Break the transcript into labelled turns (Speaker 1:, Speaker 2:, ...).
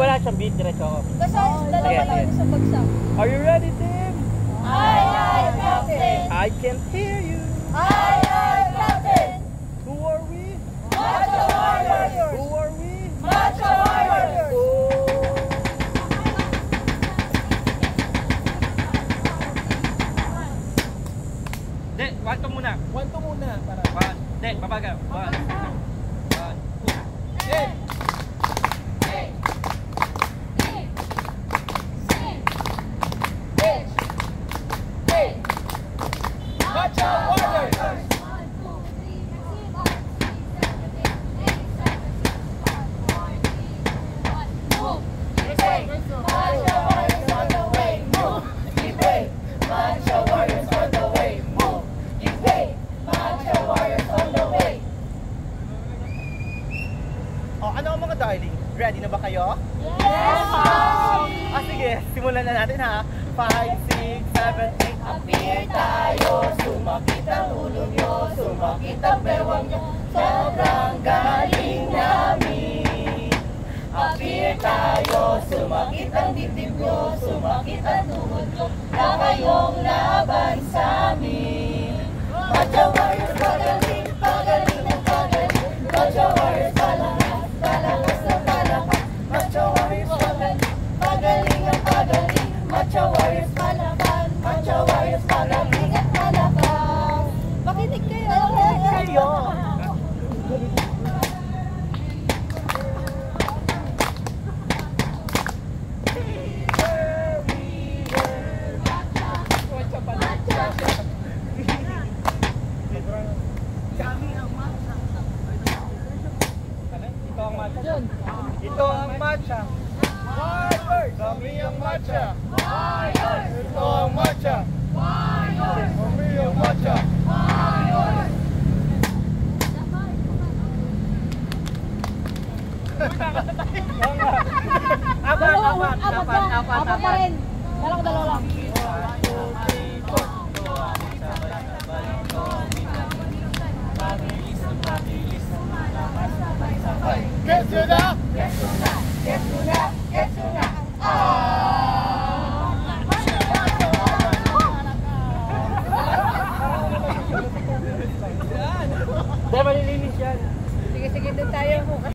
Speaker 1: wala siyang beat, diretso ako.
Speaker 2: Kasi dalawa yun sa bagsak.
Speaker 1: Are you ready, Tim?
Speaker 2: Aye, Captain!
Speaker 1: I can hear you.
Speaker 2: Aye, Captain!
Speaker 1: Who are we?
Speaker 2: Macho Warriors!
Speaker 1: Who are we?
Speaker 2: Macho Warriors!
Speaker 1: Hindi, 1-2 muna. 1-2 muna. Hindi, babaga. 1, 2, 1.
Speaker 2: Macho Warriors!
Speaker 1: Ano ang mga darling? Ready na ba kayo?
Speaker 2: Yes, Mommy!
Speaker 1: Sige, simulan na natin ha. 5, 6, 7, 8.
Speaker 2: Appear tayo, sumakit ang ulo nyo, sumakit ang bewang nyo, sobrang galing namin. Appear tayo, sumakit ang dibdib nyo, sumakit ang tuhod nyo, na kayong laban sa amin. Macho Warriors, pagaling, pagaling ng pagaling, Macho Warriors, palakas, palakas ng palakas, Macho Warriors, pagaling, pagaling ng pagaling, Macho Warriors, palakas, Macho Warriors, pagaling at palakas. Makinig kayo!
Speaker 1: Kayo! Ito ang matcha. Warriors! Kami ang matcha.
Speaker 2: Warriors!
Speaker 1: Ito ang matcha.
Speaker 2: Warriors!
Speaker 1: Kami ang matcha.
Speaker 2: Warriors!
Speaker 1: Apat
Speaker 2: pa rin. Dalawa lang.
Speaker 1: Get to the
Speaker 2: Get to na!
Speaker 1: Di, malilinis yan.
Speaker 2: Sige, doon tayo.